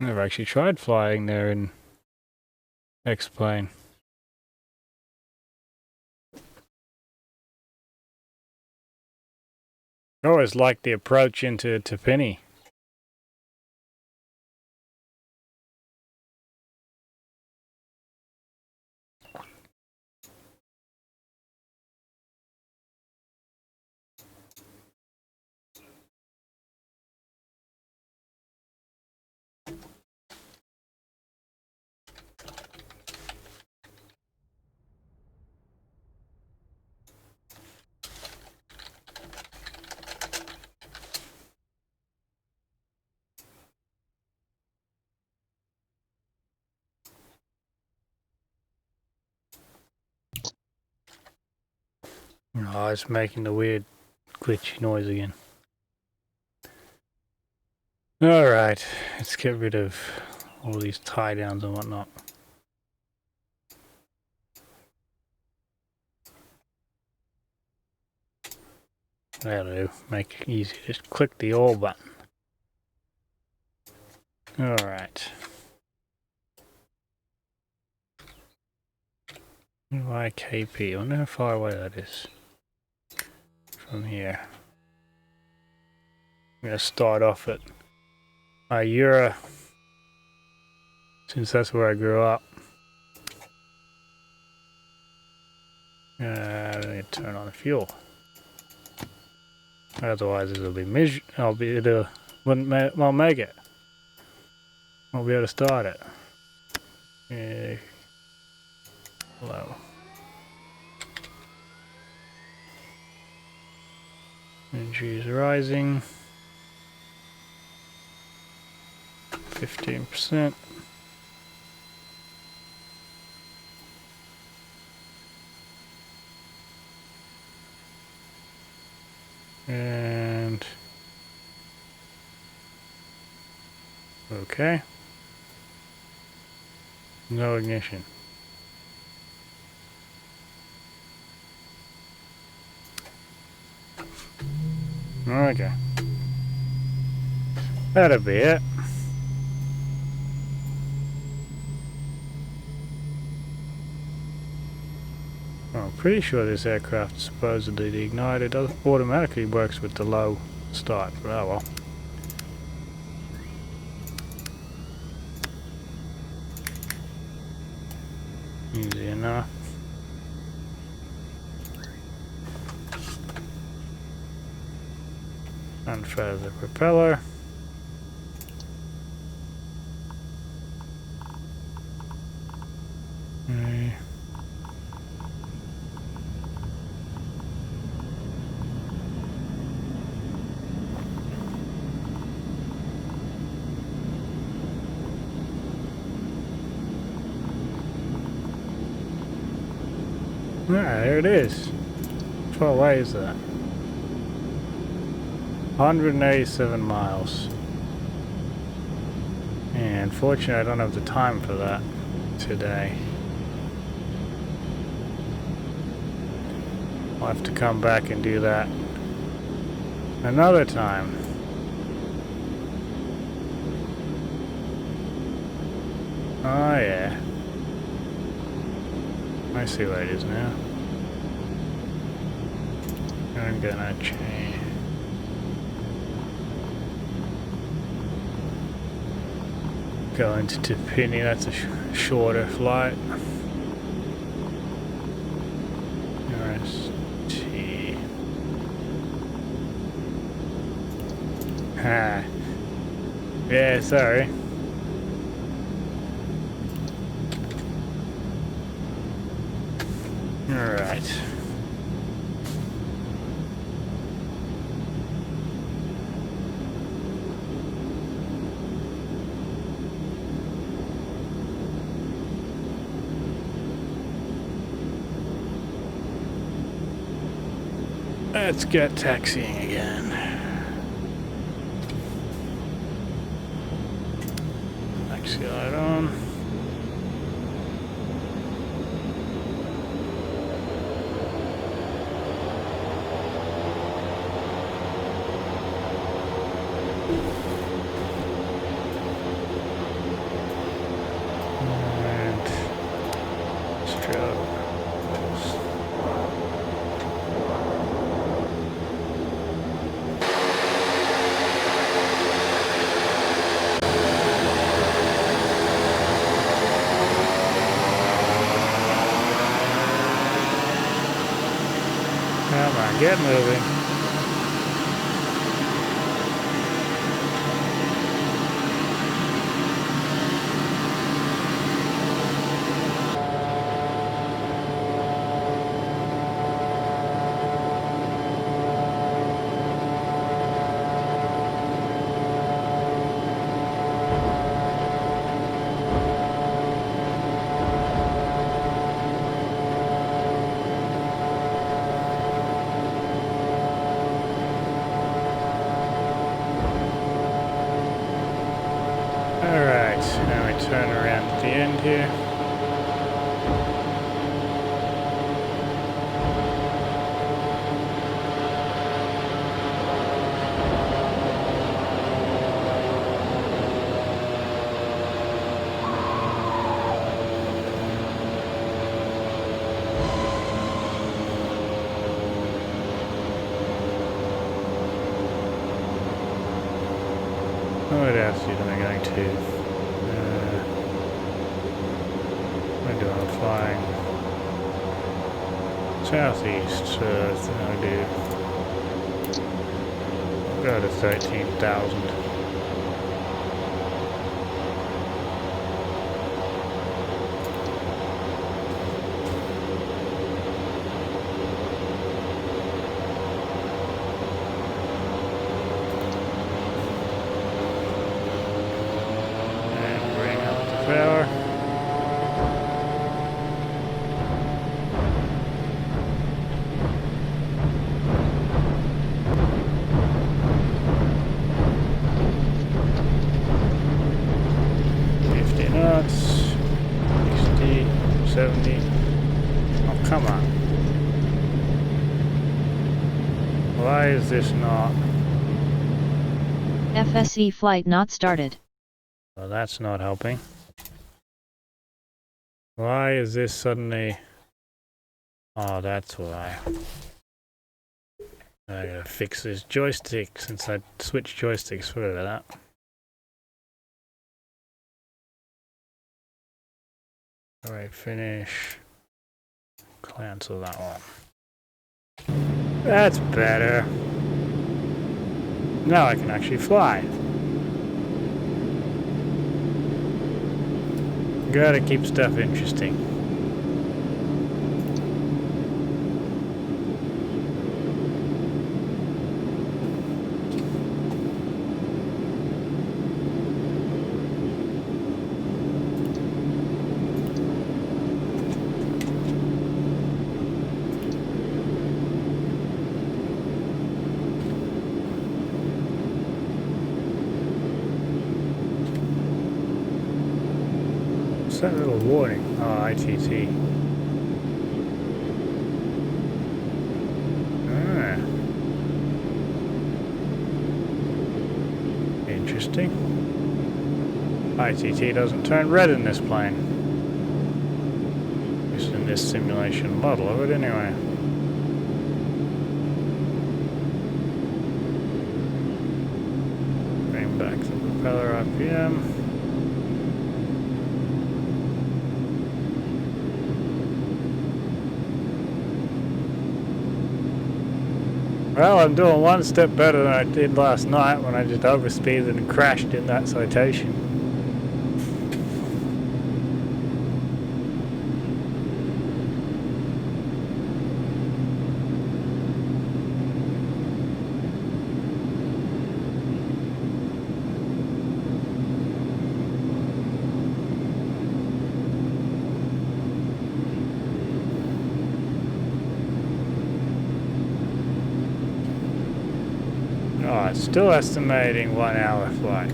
Never actually tried flying there in X-Plane. I always liked the approach into Tapini. Oh, it's making the weird glitchy noise again. Alright, let's get rid of all these tie downs and whatnot. That'll do. Make it easy. Just click the all button. Alright. YKP. I wonder how far away that is from here. I'm going to start off at Aiyura, since that's where I grew up. I need to turn on the fuel. Otherwise it'll be I'll make it. I'll be able to start it. Low. Energy is rising. 15%. And okay. No ignition. Okay. That'll be it. I'm pretty sure this aircraft supposedly the igniter automatically works with the low start, but oh well. Easy enough. Unfeather the propeller. Okay. There it is. How far away is that? 187 miles. And unfortunately I don't have the time for that today. I'll have to come back and do that another time. Oh yeah. I see what it is now. I'm gonna change. Go into Tapini, that's a shorter flight. RST. Ha. Yeah, sorry. Alright. Let's get taxiing again. Taxi light on. Get moving. Alright, now we turn around at the end here. What else am I going to? We're doing flying southeast, so I'll go to 13,000. Power. Knots, 60, 70. Oh, come on. Why is this not? FSE flight not started. Well, that's not helping. Why is this suddenly? Oh, that's why. I gotta fix this joystick since I switched joysticks. Forget about that. Alright, finish. Cancel that one. That's better. Now I can actually fly. Gotta keep stuff interesting. That little warning. Oh, ITT. Ah. Interesting. ITT doesn't turn red in this plane. At least in this simulation model of it anyway. Bring back the propeller RPM. Well, I'm doing one step better than I did last night when I just overspeeded and crashed in that citation. Oh, it's still estimating 1 hour flight.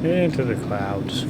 Into the clouds.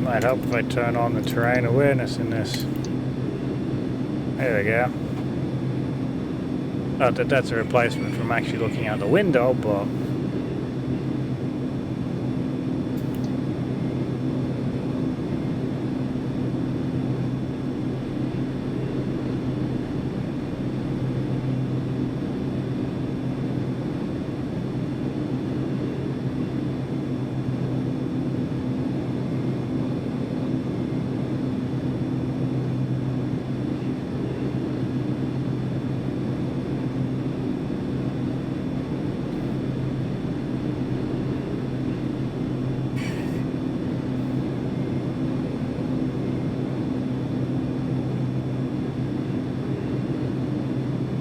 Might help if I turn on the terrain awareness in this. There we go. Not that that's a replacement from actually looking out the window, but...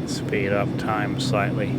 speed up time slightly.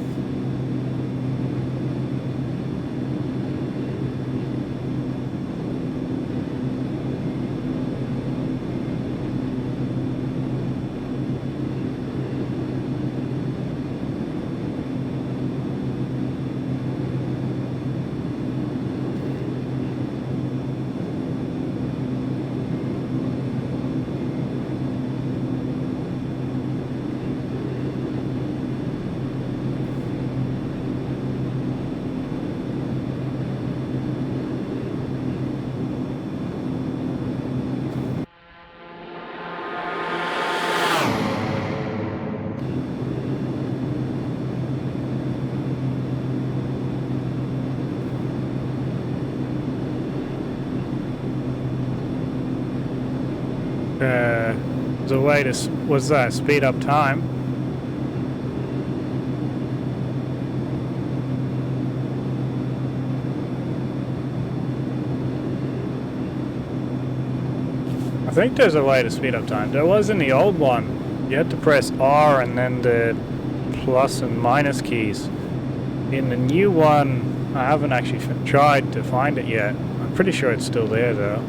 There's a way to, what's that, speed up time. I think there's a way to speed up time. There was in the old one. You had to press R and then the plus and minus keys. In the new one, I haven't actually tried to find it yet. I'm pretty sure it's still there though.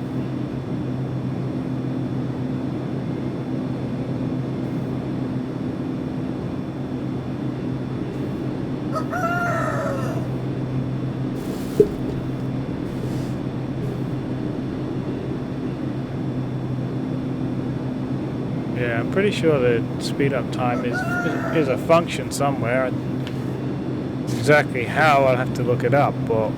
Yeah, I'm pretty sure the speed up time is a function somewhere. Exactly how, I'll have to look it up, but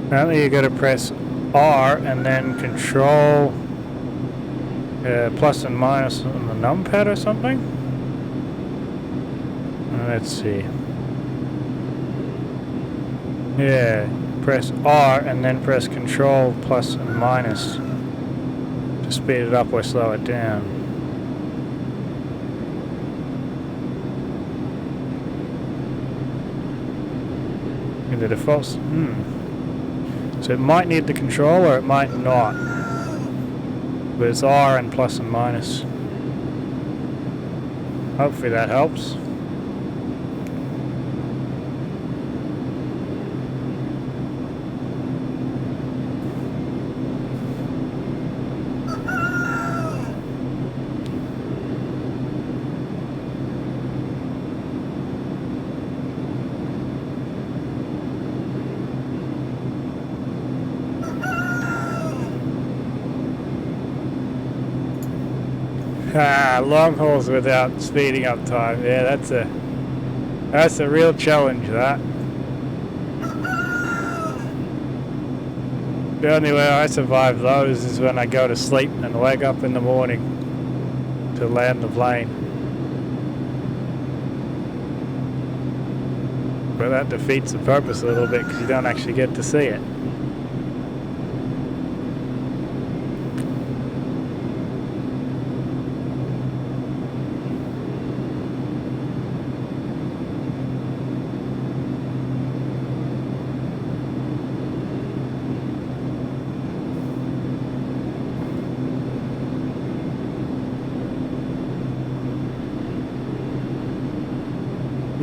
apparently you gotta press R and then control plus and minus on the numpad or something? Let's see. Yeah, press R and then press control plus and minus to speed it up or slow it down. In the defaults, So it might need the control or it might not. But it's R and plus and minus. Hopefully that helps. Long hauls without speeding up time. Yeah, that's a real challenge, that. The only way I survive those is when I go to sleep and wake up in the morning to land the plane. But that defeats the purpose a little bit because you don't actually get to see it.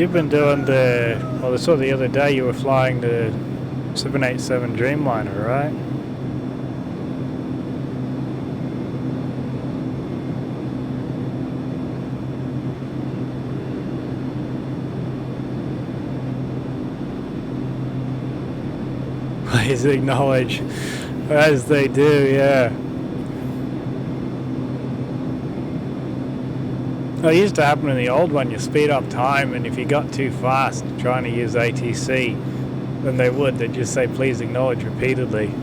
You've been doing well, I saw the other day you were flying the 787 Dreamliner, right? Please acknowledge, as they do, yeah. It used to happen in the old one, you speed up time, and if you got too fast trying to use ATC, then they'd just say please acknowledge repeatedly,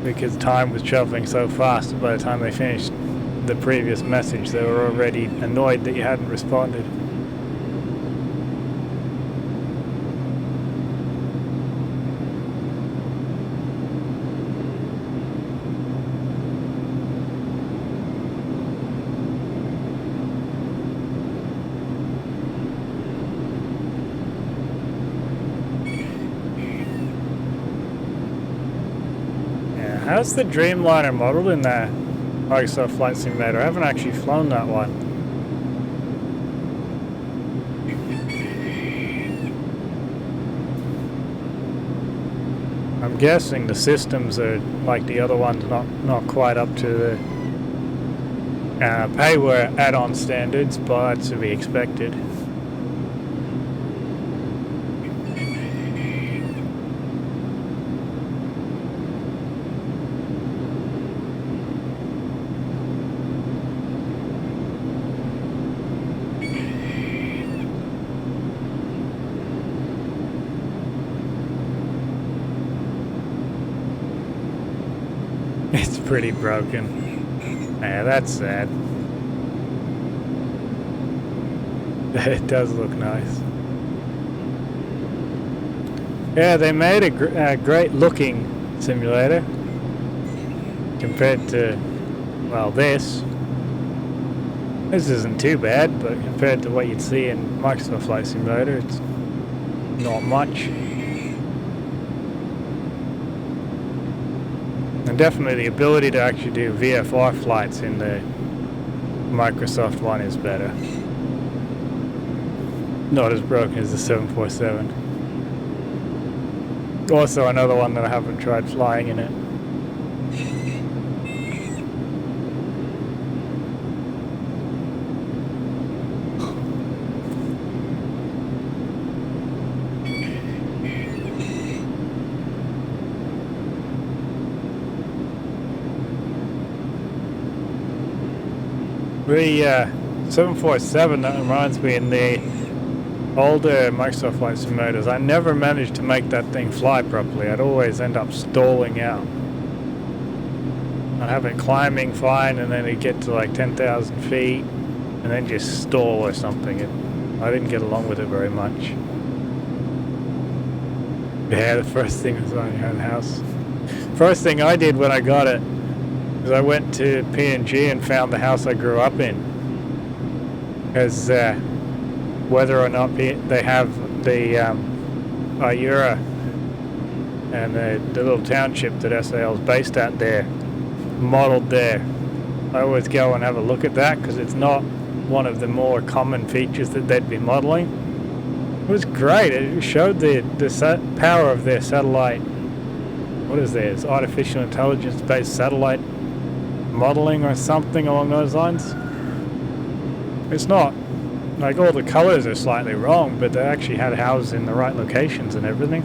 because time was traveling so fast. By the time they finished the previous message, they were already annoyed that you hadn't responded. How's the Dreamliner modeled in there? Microsoft Flight Simulator. I haven't actually flown that one. I'm guessing the systems are like the other ones, not quite up to the payware add-on standards, but that's to be expected. It's pretty broken. Yeah, that's sad. It does look nice. Yeah, they made a great looking simulator compared to, well, this. This isn't too bad, but compared to what you'd see in Microsoft Flight Simulator, it's not much. And definitely the ability to actually do VFR flights in the Microsoft one is better. Not as broken as the 747. Also another one that I haven't tried flying in it. The 747, that reminds me, in the older Microsoft Flight Simulators, I never managed to make that thing fly properly. I'd always end up stalling out. I'd have it climbing fine, and then it'd get to like 10,000 feet, and then just stall or something. I didn't get along with it very much. Yeah, the first thing was on your own house. First thing I did when I got it, I went to PNG and found the house I grew up in, because whether or not they have the Aiyura and the little township that SAL is based at there, modeled there, I always go and have a look at that, because it's not one of the more common features that they'd be modeling. It was great. It showed the power of their satellite. What is theirs? Artificial intelligence-based satellite modeling or something along those lines. It's not like all the colors are slightly wrong, but they actually had houses in the right locations and everything.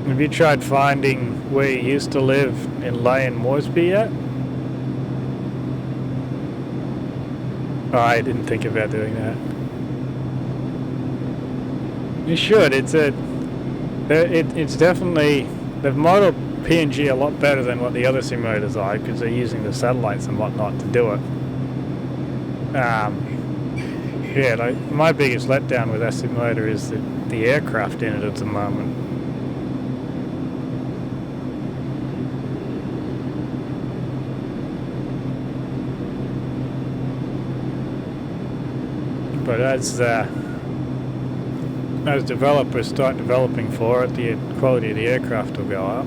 Have you tried finding where you used to live in Leigh and Moresby yet? Oh, I didn't think about doing that. You should. It's definitely, they've modeled PNG a lot better than what the other simulators are, because they're using the satellites and whatnot to do it. Yeah, like my biggest letdown with that simulator is the aircraft in it at the moment. But as as developers start developing for it, the quality of the aircraft will go up.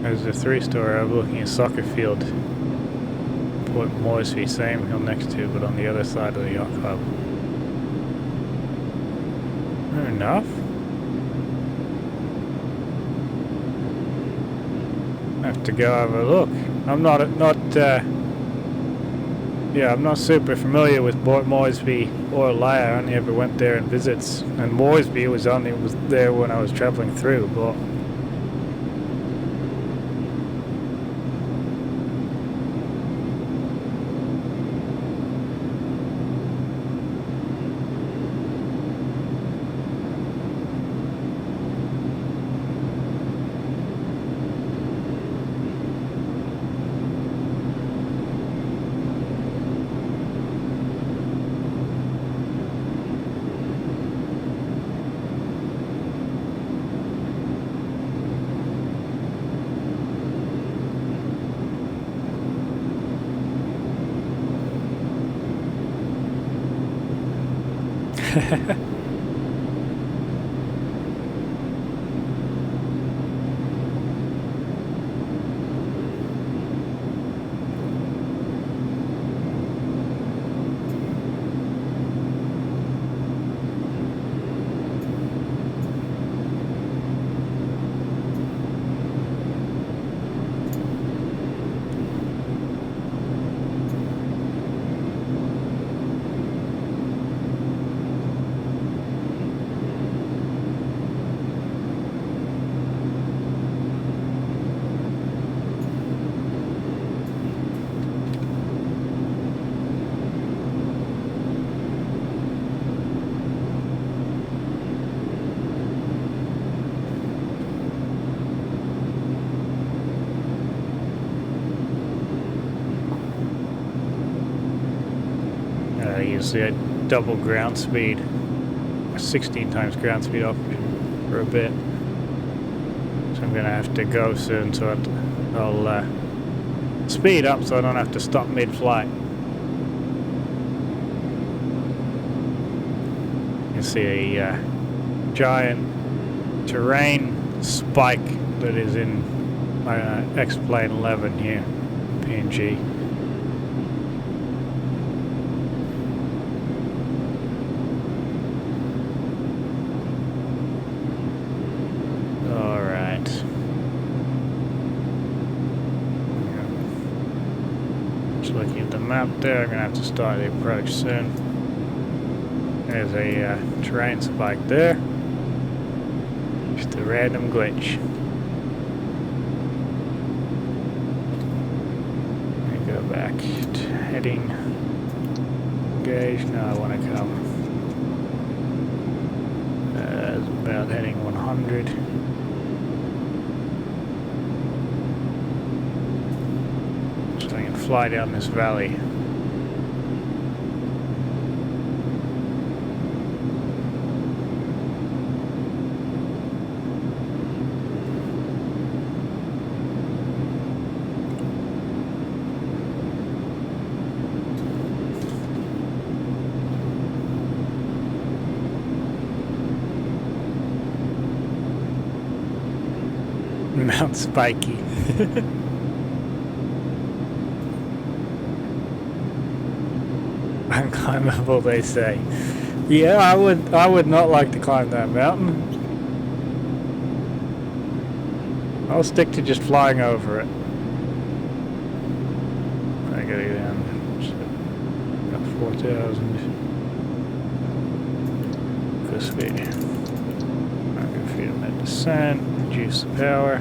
There's a 3-story overlooking a soccer field. Port Moresby, same hill next to, but on the other side of the yacht club. Fair enough. I have to go have a look. I'm not super familiar with Port Moresby or Laia. I only ever went there in visits, and Moresby was there when I was traveling through, but. Usually I double ground speed, 16 times ground speed option for a bit. So I'm gonna have to go soon, so I'll speed up so I don't have to stop mid-flight. You see a giant terrain spike that is in X-Plane 11 here, PNG. Looking at the map there, I'm going to have to start the approach soon. There's a terrain spike there. Just a random glitch. Let me go back to heading. Gauge. Now I want to come. It's about heading 100. Fly down this valley. Mount Spiky. Unclimbable, they say. Yeah, I would not like to climb that mountain. I'll stick to just flying over it. I gotta go down. About 4,000. Good speed. I'm gonna feed them that descent. Reduce the power.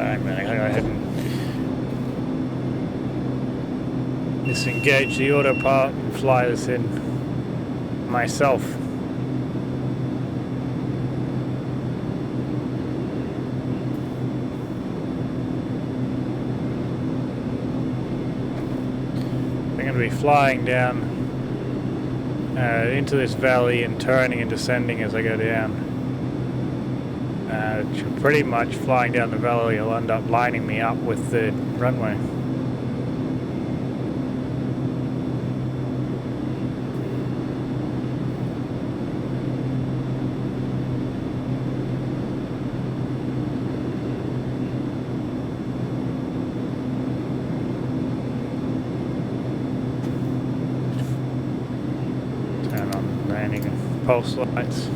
I'm gonna go ahead and disengage the autopilot and fly this in myself. I'm going to be flying down into this valley and turning and descending as I go down. Pretty much flying down the valley will end up lining me up with the runway. Turn on landing and pulse lights.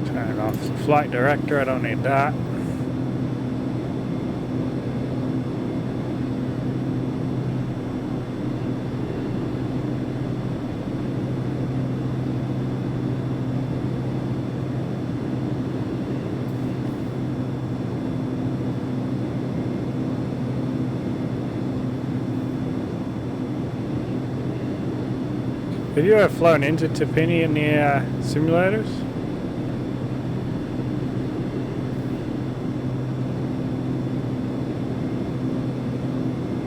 Turn off the flight director, I don't need that. Have you ever flown into Tapini in the simulators?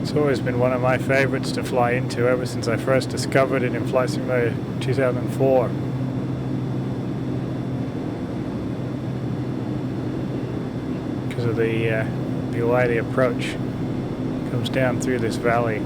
It's always been one of my favorites to fly into ever since I first discovered it in Flight Simulator 2004. Because of the way the approach comes down through this valley.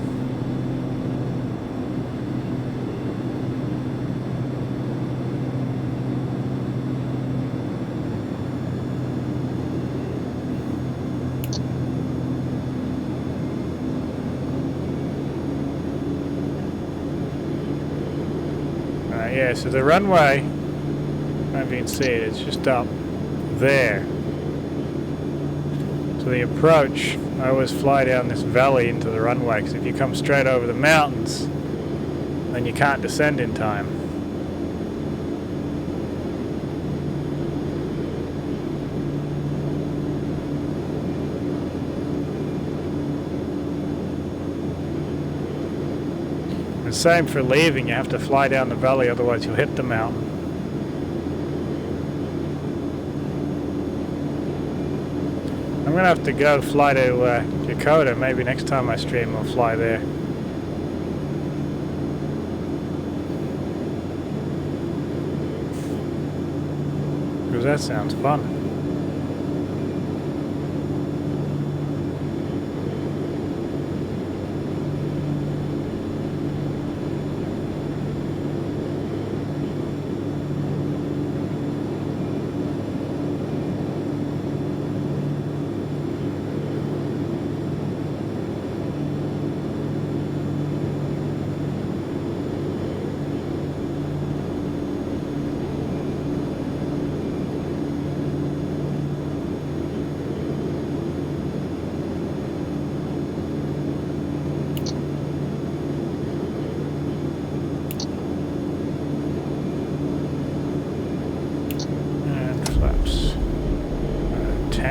Yeah, so the runway, I don't know if you can see it, it's just up there. So the approach, I always fly down this valley into the runway, because if you come straight over the mountains, then you can't descend in time. Same for leaving, you have to fly down the valley, otherwise you'll hit the mountain. I'm going to have to go fly to Dakota, maybe next time I stream I'll fly there. Because that sounds fun.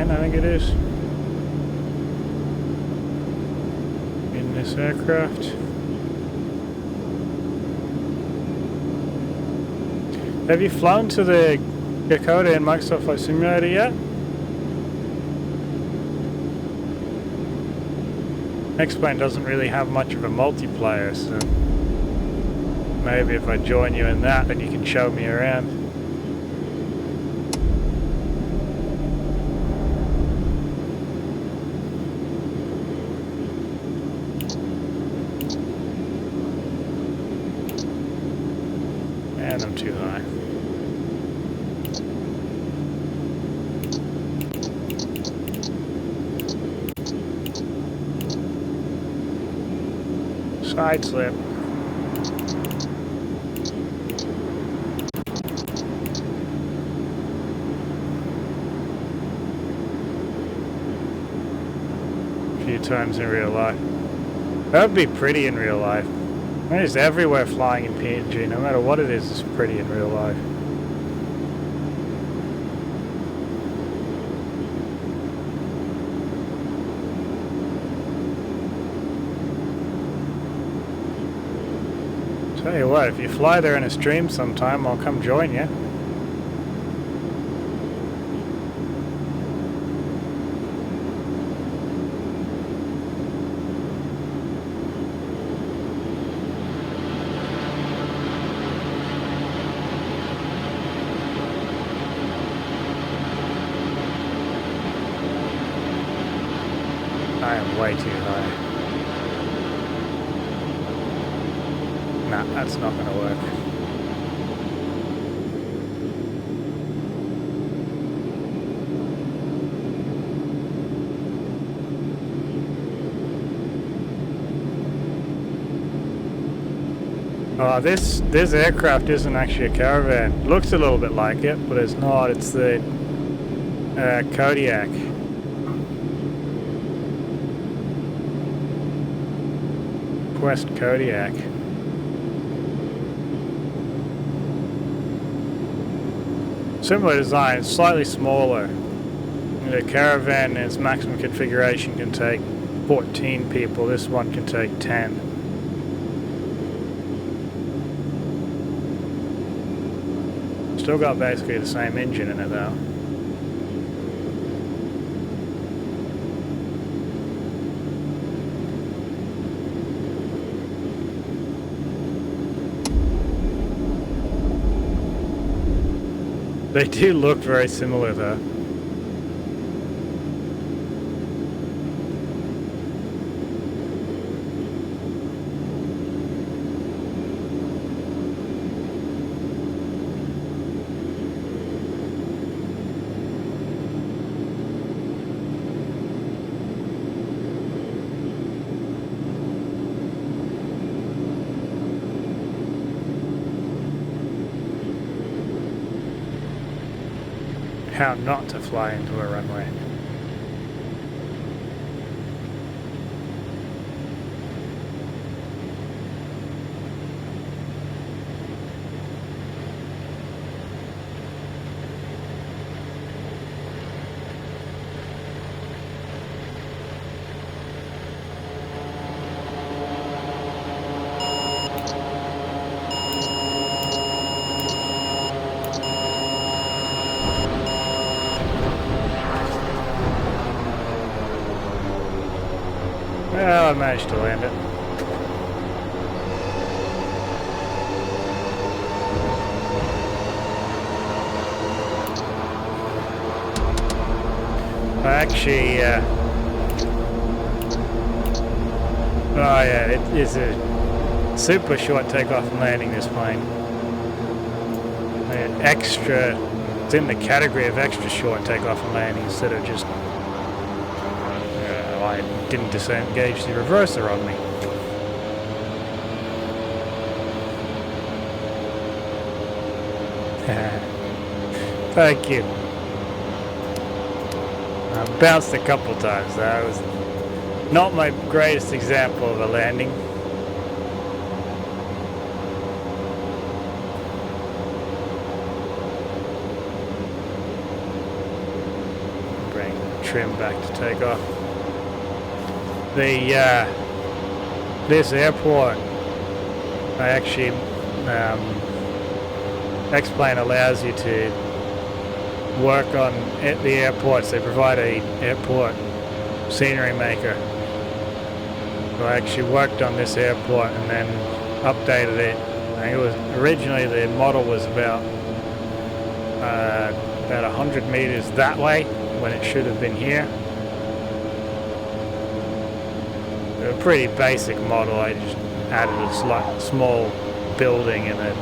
I think it is, in this aircraft. Have you flown to the Dakota in Microsoft Flight Simulator yet? X-Plane doesn't really have much of a multiplayer, so maybe if I join you in that, then you can show me around. And I'm too high. Side slip. terms in real life. That would be pretty in real life. I mean, it's everywhere flying in PNG, no matter what it is, it's pretty in real life. Tell you what, if you fly there in a stream sometime, I'll come join you. I am way too high. Nah, that's not going to work. Oh, this aircraft isn't actually a caravan. Looks a little bit like it, but it's not. It's the Kodiak. Quest Kodiak. Similar design, it's slightly smaller. The caravan in its maximum configuration can take 14 people. This one can take 10. Still got basically the same engine in it though. They do look very similar though. How not to fly into a runway. Well, I managed to land it. Actually, oh yeah, it is a super short takeoff and landing, this plane. Extra, it's in the category of extra short takeoff and landing instead of just, I didn't disengage the reverser on me. Thank you. I bounced a couple times. That was not my greatest example of a landing. Bring trim back to take off. This airport, I actually X-Plane allows you to work on at the airports. They provide a airport scenery maker. So I actually worked on this airport and then updated it. I think it was originally the model was about 100 meters that way when it should have been here. A pretty basic model. I just added a slight small building in a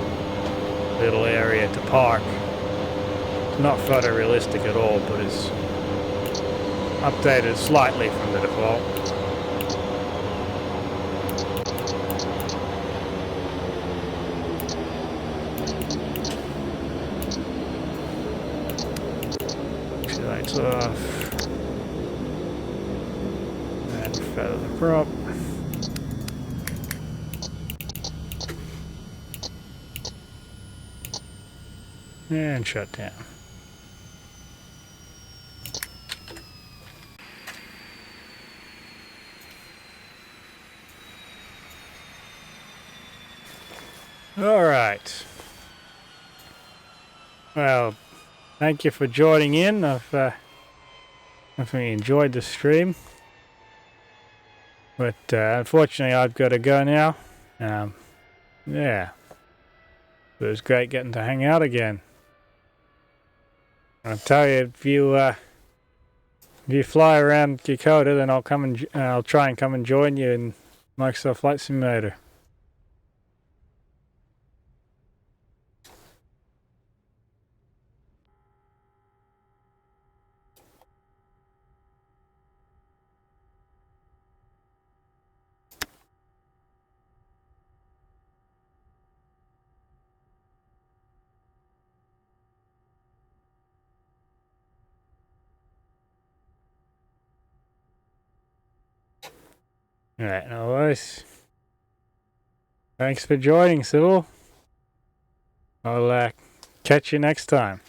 little area to park. It's not photorealistic at all, but it's updated slightly from the default. Lights off. And feather the prop. And shut down. Alright. Well, thank you for joining in. I've definitely enjoyed the stream. But unfortunately I've got to go now. Yeah. It was great getting to hang out again. I'll tell you, if you fly around Kokoda, then I'll try and come and join you in Microsoft Flight Simulator. Alright, no worries. Thanks for joining, Sybil. I'll catch you next time.